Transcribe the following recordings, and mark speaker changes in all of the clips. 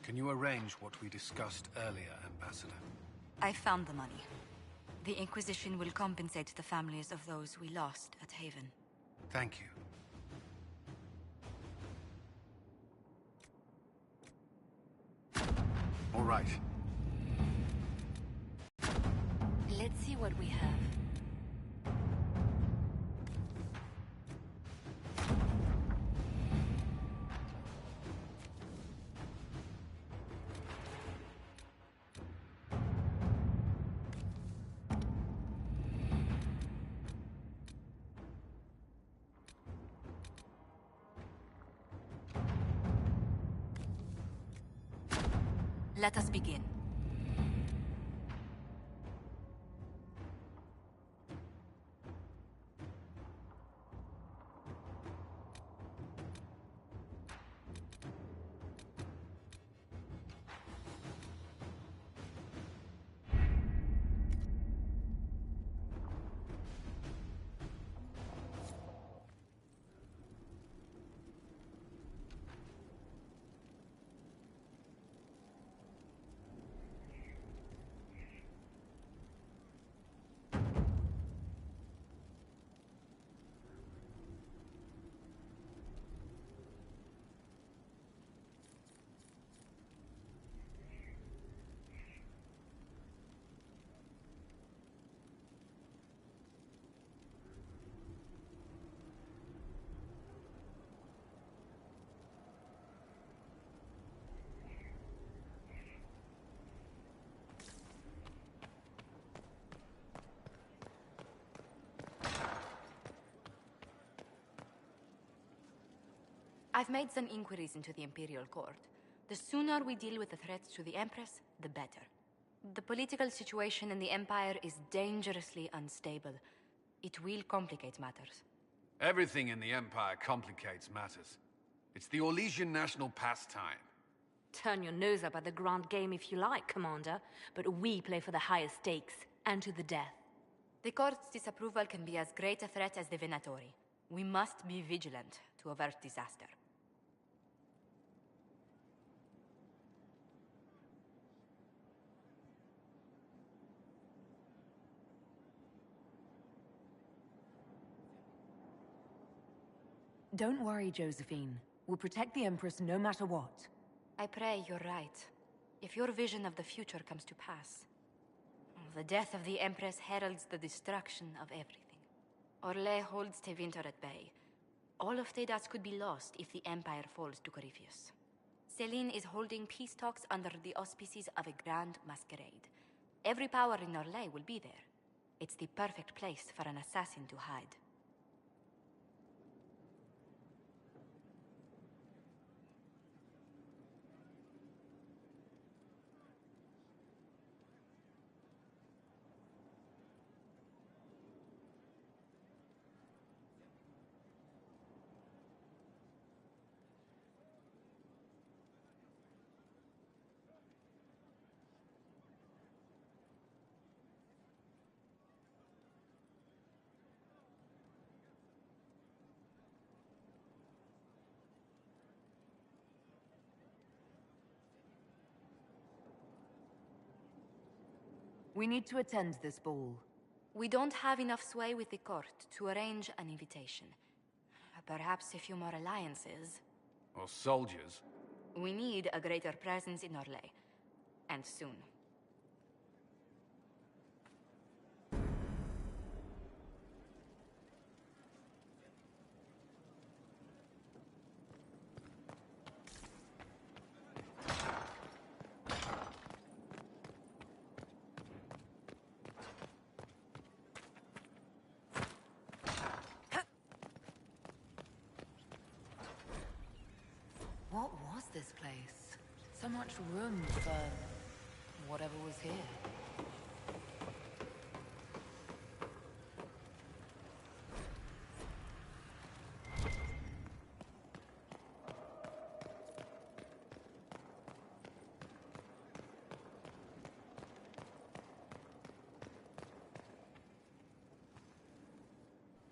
Speaker 1: Can you arrange what we discussed earlier, Ambassador?
Speaker 2: I found the money. The Inquisition will compensate the families of those we lost at Haven.
Speaker 1: Thank you. All right.
Speaker 2: Let's see what we have. Let us begin. I've made some inquiries into the Imperial Court. The sooner we deal with the threats to the Empress, the better. The political situation in the Empire is dangerously unstable. It will complicate matters.
Speaker 1: Everything in the Empire complicates matters. It's the Orlesian national pastime.
Speaker 3: Turn your nose up at the grand game if you like, Commander, but we play for the highest stakes, and to the death.
Speaker 2: The Court's disapproval can be as great a threat as the Venatori. We must be vigilant to avert disaster.
Speaker 3: Don't worry, Josephine. We'll protect the Empress no matter what.
Speaker 2: I pray you're right. If your vision of the future comes to pass. The death of the Empress heralds the destruction of everything. Orlais holds Tevinter at bay. All of Thedas could be lost if the Empire falls to Corypheus. Celine is holding peace talks under the auspices of a grand masquerade. Every power in Orlais will be there. It's the perfect place for an assassin to hide.
Speaker 3: We need to attend this ball.
Speaker 2: We don't have enough sway with the court to arrange an invitation. Perhaps a few more alliances.
Speaker 1: Or soldiers.
Speaker 2: We need a greater presence in Orlais. And soon.
Speaker 3: What was this place? So much room for whatever was here.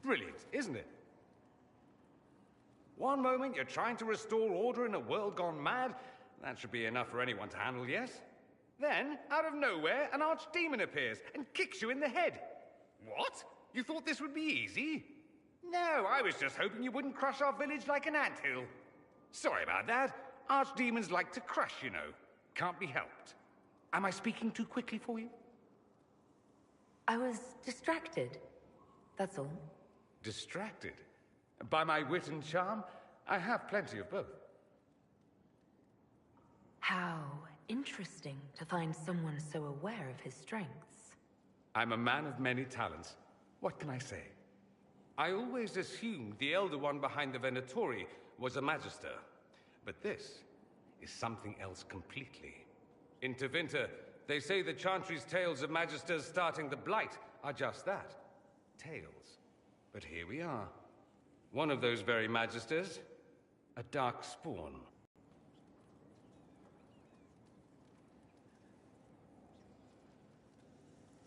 Speaker 4: Brilliant, isn't it? One moment you're trying to restore order in a world gone mad, That should be enough for anyone to handle, yes? Then, out of nowhere, an archdemon appears and kicks you in the head. What? You thought this would be easy? No, I was just hoping you wouldn't crush our village like an anthill. Sorry about that. Archdemons like to crush, you know. Can't be helped. Am I speaking too quickly for you?
Speaker 3: I was distracted. That's all.
Speaker 4: Distracted? By my wit and charm? I have plenty of both.
Speaker 3: How interesting to find someone so aware of his strengths.
Speaker 4: I'm a man of many talents. What can I say? I always assumed the Elder One behind the Venatori was a Magister. But this is something else completely. In Tevinter, they say the Chantry's tales of Magisters starting the Blight are just that. Tales. But here we are. One of those very Magisters. A dark spawn.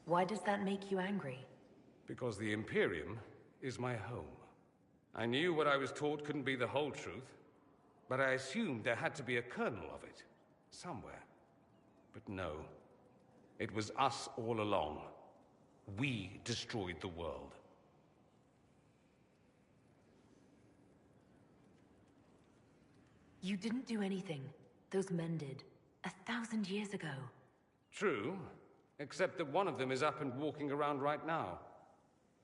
Speaker 3: Why does that make you angry?
Speaker 4: Because the Imperium is my home. I knew what I was taught couldn't be the whole truth, but I assumed there had to be a kernel of it, somewhere. But no, it was us all along. We destroyed the world.
Speaker 3: You didn't do anything. Those men did. 1,000 years ago.
Speaker 4: True, except that one of them is up and walking around right now.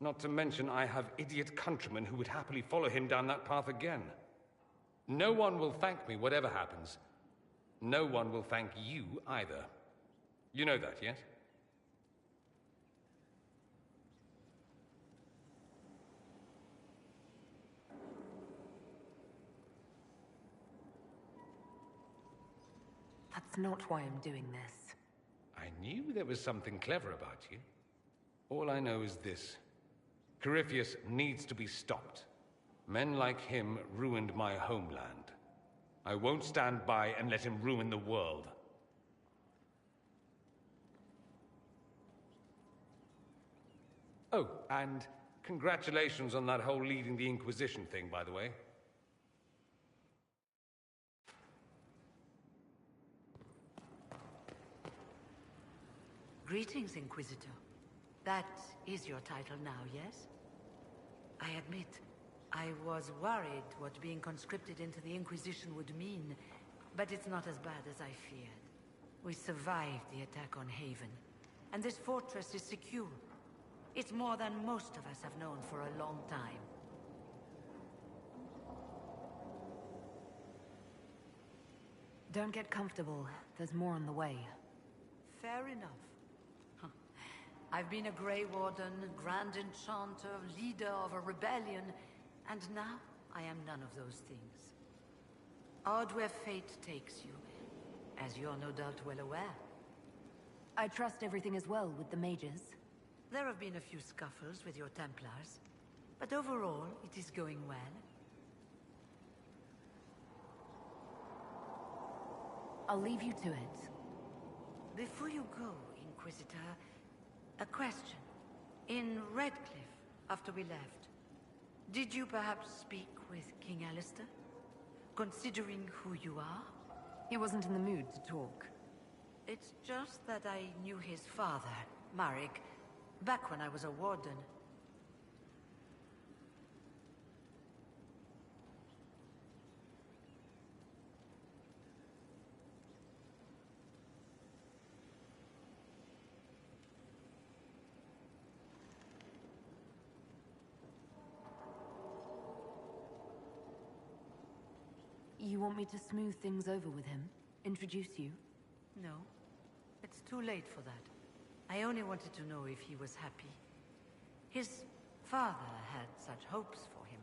Speaker 4: Not to mention I have idiot countrymen who would happily follow him down that path again. No one will thank me whatever happens. No one will thank you either. You know that, yes?
Speaker 3: That's not why I'm doing this.
Speaker 4: I knew there was something clever about you. All I know is this. Corypheus needs to be stopped. Men like him ruined my homeland. I won't stand by and let him ruin the world. Oh, and congratulations on that whole leading the Inquisition thing, by the way.
Speaker 5: Greetings, Inquisitor. That is your title now, yes? I admit, I was worried what being conscripted into the Inquisition would mean, but it's not as bad as I feared. We survived the attack on Haven, and this fortress is secure. It's more than most of us have known for a long time.
Speaker 3: Don't get comfortable. There's more on the way.
Speaker 5: Fair enough. I've been a Grey Warden, Grand Enchanter, leader of a rebellion, and now I am none of those things. Odd where fate takes you, as you're no doubt well aware.
Speaker 3: I trust everything is well with the mages.
Speaker 5: There have been a few scuffles with your Templars, but overall it is going well.
Speaker 3: I'll leave you to it.
Speaker 5: Before you go, Inquisitor, a question. In Redcliffe, after we left, did you perhaps speak with King Alistair? Considering who you are?
Speaker 3: He wasn't in the mood to talk.
Speaker 5: It's just that I knew his father, Marek, back when I was a warden.
Speaker 3: You want me to smooth things over with him? Introduce you?
Speaker 5: No, it's too late for that. I only wanted to know if he was happy. His father had such hopes for him.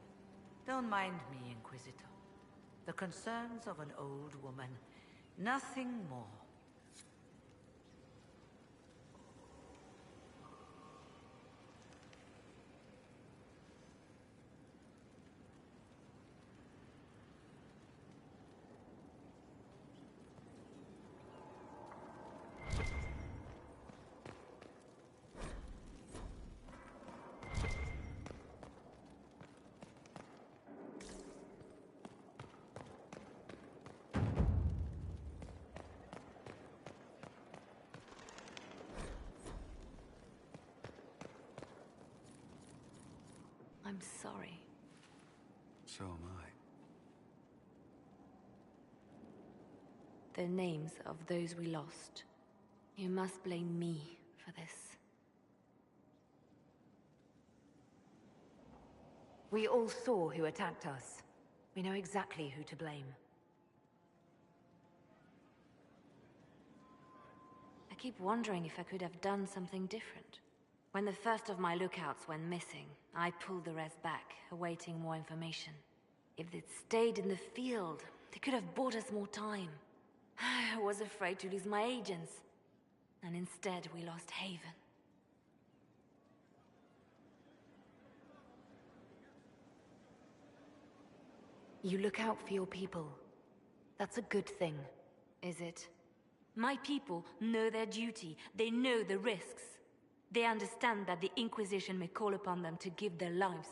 Speaker 5: Don't mind me, Inquisitor. The concerns of an old woman. Nothing more.
Speaker 3: sorry.
Speaker 1: So am I.
Speaker 3: The names of those we lost. You must blame me for this.
Speaker 5: We all saw who attacked us. We know exactly who to blame.
Speaker 3: I keep wondering if I could have done something different. When the first of my lookouts went missing, I pulled the rest back, awaiting more information. If they'd stayed in the field, they could have bought us more time. I was afraid to lose my agents. And instead, we lost Haven.
Speaker 5: You look out for your people. That's a good thing.
Speaker 3: Is it? My people know their duty. They know the risks. They understand that the Inquisition may call upon them to give their lives.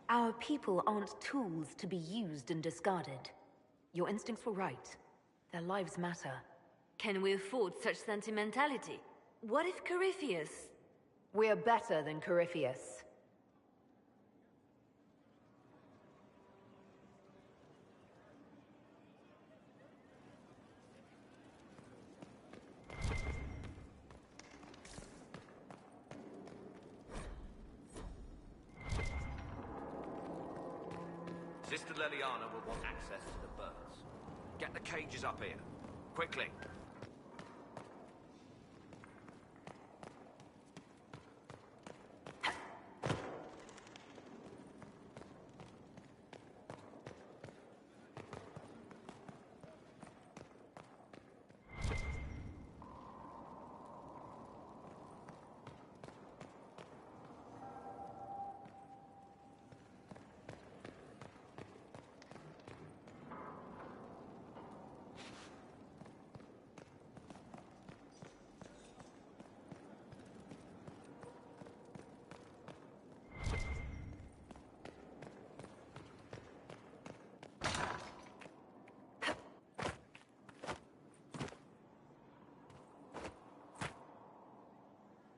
Speaker 5: Our people aren't tools to be used and discarded. Your instincts were right. Their lives matter.
Speaker 3: Can we afford such sentimentality? What if Corypheus...
Speaker 5: We're better than Corypheus.
Speaker 6: Sister Leliana will want access to the birds. Get the cages up here. Quickly.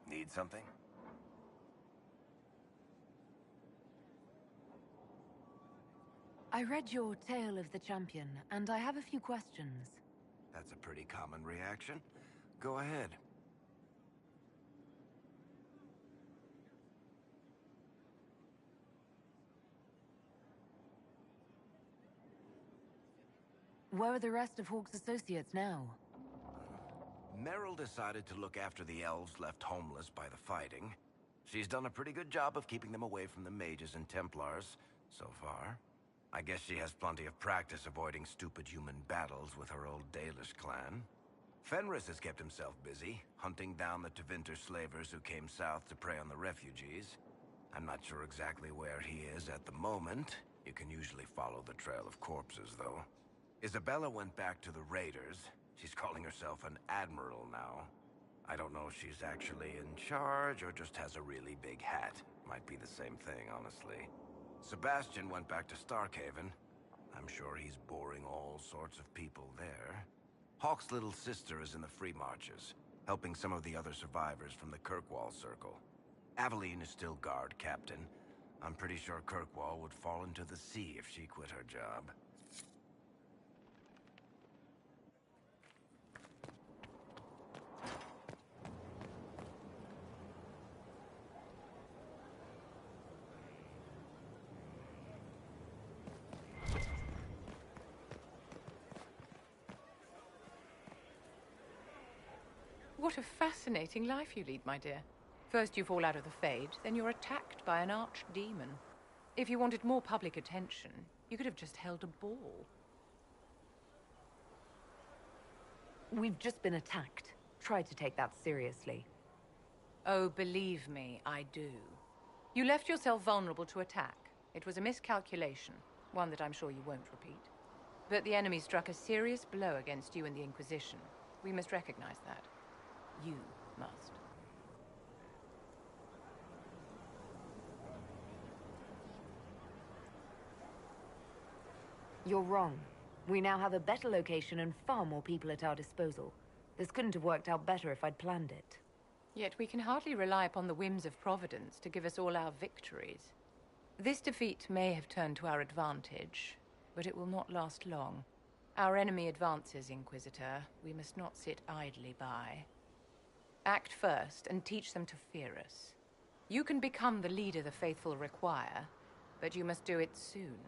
Speaker 7: Need something?
Speaker 5: I read your Tale of the Champion, and I have a few questions.
Speaker 7: That's a pretty common reaction. Go ahead.
Speaker 8: Where are the rest of Hawke's associates now?
Speaker 7: Meryl decided to look after the elves left homeless by the fighting. She's done a pretty good job of keeping them away from the Mages and Templars, so far. I guess she has plenty of practice avoiding stupid human battles with her old Dalish clan. Fenris has kept himself busy, hunting down the Tevinter slavers who came south to prey on the refugees. I'm not sure exactly where he is at the moment. You can usually follow the trail of corpses, though. Isabella went back to the Raiders. She's calling herself an admiral now. I don't know if she's actually in charge or just has a really big hat. Might be the same thing, honestly. Sebastian went back to Starkhaven. I'm sure he's boring all sorts of people there. Hawke's little sister is in the Free Marches, helping some of the other survivors from the Kirkwall Circle. Aveline is still guard captain. I'm pretty sure Kirkwall would fall into the sea if she quit her job.
Speaker 9: What a fascinating life you lead, my dear. First you fall out of the Fade, then you're attacked by an archdemon. If you wanted more public attention, you could have just held a ball.
Speaker 8: We've just been attacked. Try to take that seriously.
Speaker 9: Oh, believe me, I do. You left yourself vulnerable to attack. It was a miscalculation, one that I'm sure you won't repeat. But the enemy struck a serious blow against you and the Inquisition. We must recognize that. You must.
Speaker 8: You're wrong. We now have a better location and far more people at our disposal. This couldn't have worked out better if I'd planned it.
Speaker 9: Yet we can hardly rely upon the whims of Providence to give us all our victories. This defeat may have turned to our advantage, but it will not last long. Our enemy advances, Inquisitor. We must not sit idly by. Act first and teach them to fear us. You can become the leader the faithful require, but you must do it soon.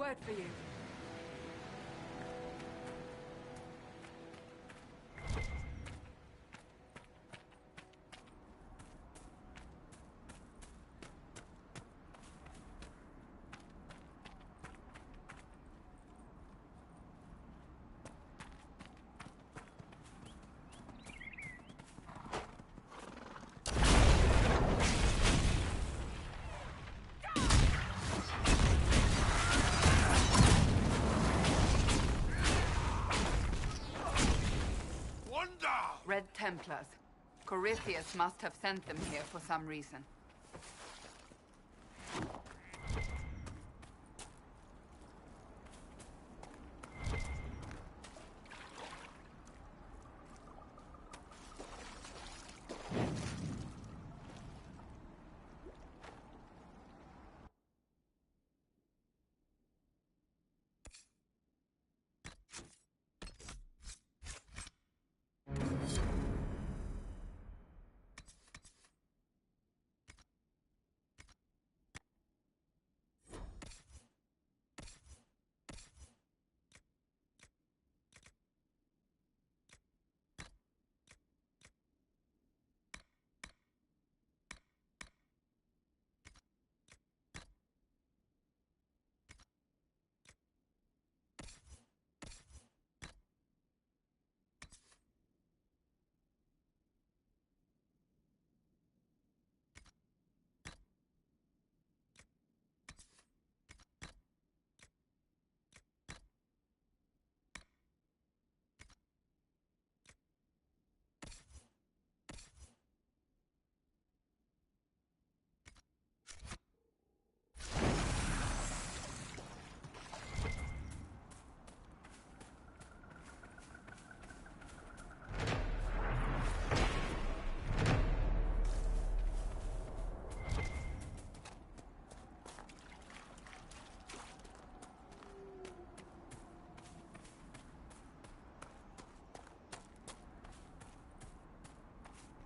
Speaker 8: Word for you.
Speaker 10: Red Templars. Corypheus must have sent them here for some reason.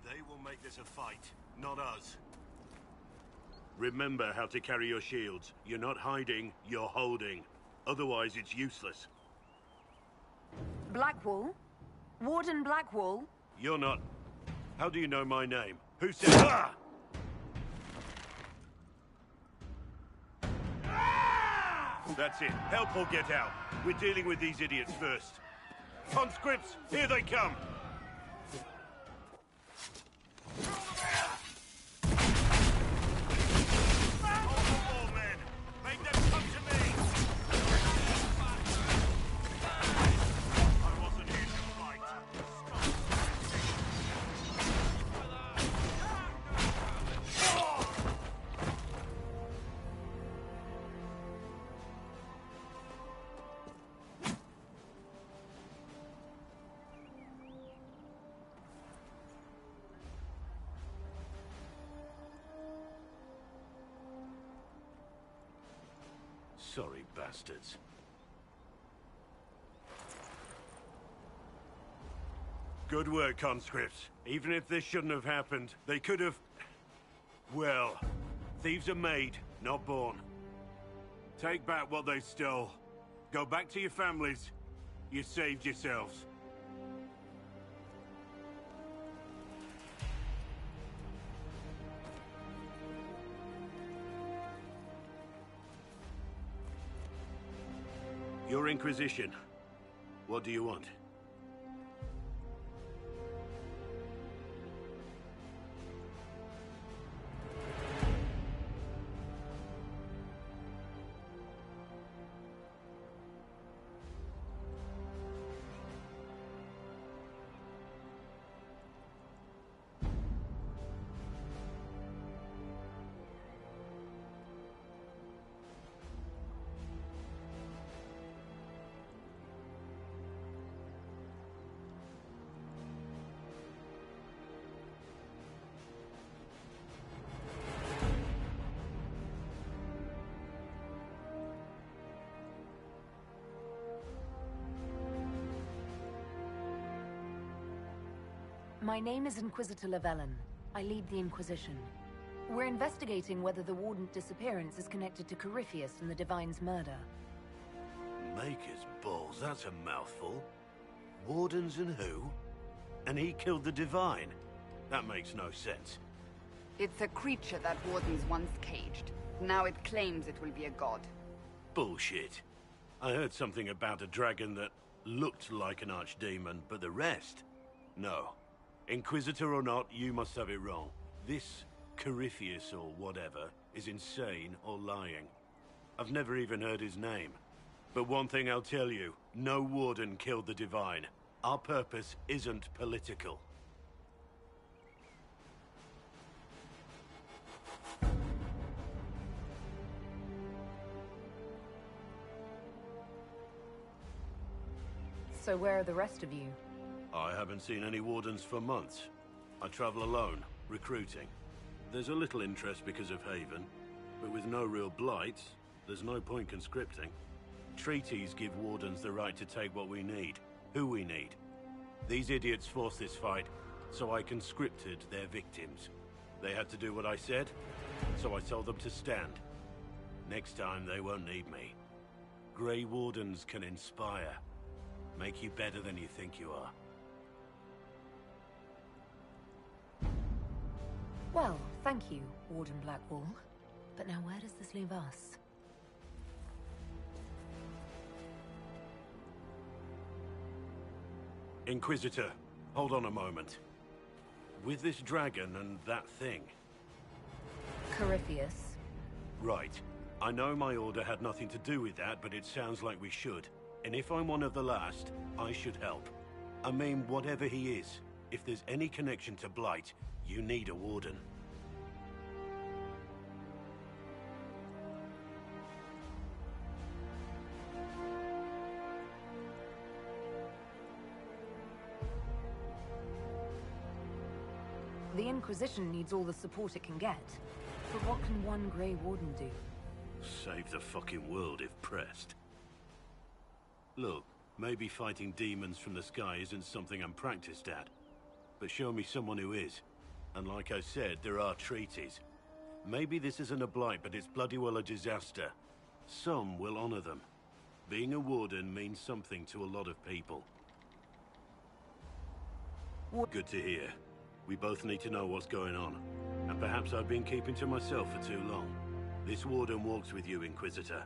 Speaker 11: They will make this a fight, not us. Remember how to carry your shields. You're not hiding, you're holding. Otherwise, it's useless.
Speaker 8: Blackwall? Warden Blackwall?
Speaker 11: You're not... How do you know my name? Who said... Ah! That's it. Help or get out. We're dealing with these idiots first. Conscripts, here they come! Sorry, bastards. Good work, conscripts. Even if this shouldn't have happened, they could have... Well, thieves are made, not born. Take back what they stole. Go back to your families. You saved yourselves. Your Inquisition. What do you want?
Speaker 8: My name is Inquisitor Llewellyn. I lead the Inquisition. We're investigating whether the Warden's disappearance is connected to Corypheus and the Divine's murder.
Speaker 11: Maker's balls, that's a mouthful. Wardens and who? And he killed the Divine? That makes no sense.
Speaker 10: It's a creature that Wardens once caged. Now it claims it will be a god.
Speaker 11: Bullshit. I heard something about a dragon that looked like an archdemon, but the rest? No. Inquisitor or not, you must have it wrong. This Corypheus or whatever is insane or lying. I've never even heard his name. But one thing I'll tell you, no Warden killed the Divine. Our purpose isn't political.
Speaker 8: So where are the rest of you?
Speaker 11: I haven't seen any Wardens for months. I travel alone, recruiting. There's a little interest because of Haven, but with no real blights, there's no point conscripting. Treaties give Wardens the right to take what we need, who we need. These idiots forced this fight, so I conscripted their victims. They had to do what I said, so I told them to stand. Next time, they won't need me. Grey Wardens can inspire. Make you better than you think you are.
Speaker 8: Well, thank you, Warden Blackwall. But now where does this leave us?
Speaker 11: Inquisitor, hold on a moment. With this dragon and that thing...
Speaker 8: Corypheus.
Speaker 11: Right. I know my order had nothing to do with that, but it sounds like we should. And if I'm one of the last, I should help. I mean, whatever he is. If there's any connection to Blight, you need a Warden.
Speaker 8: The Inquisition needs all the support it can get. But what can one Grey Warden do?
Speaker 11: Save the fucking world if pressed. Look, maybe fighting demons from the sky isn't something I'm practiced at. But show me someone who is. And like I said, there are treaties. Maybe this isn't a blight, but it's bloody well a disaster. Some will honor them. Being a warden means something to a lot of people. Good to hear. We both need to know what's going on. And perhaps I've been keeping to myself for too long. This warden walks with you, Inquisitor.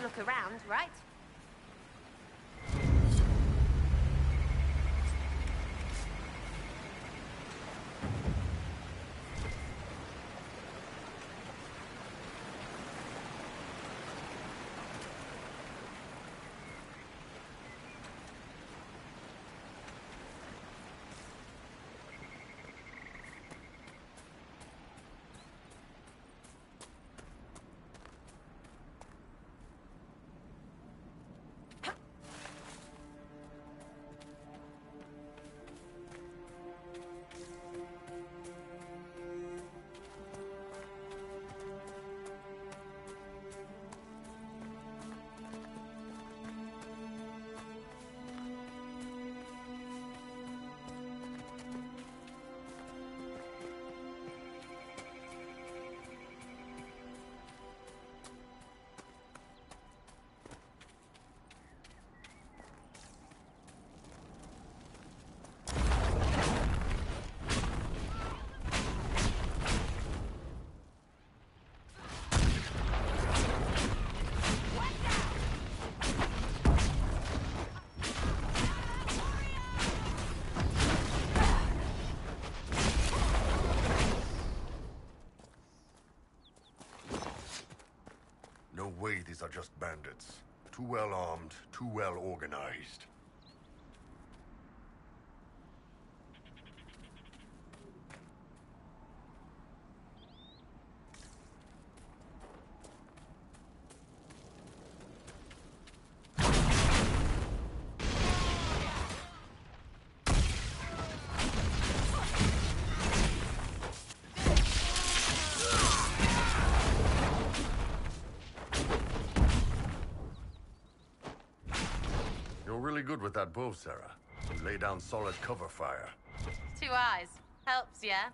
Speaker 12: a look around, right?
Speaker 13: No way these are just bandits. Too well armed, too well organized. Really good with that bow, Sarah. You lay down solid cover fire.
Speaker 12: 2 eyes. Helps, yeah?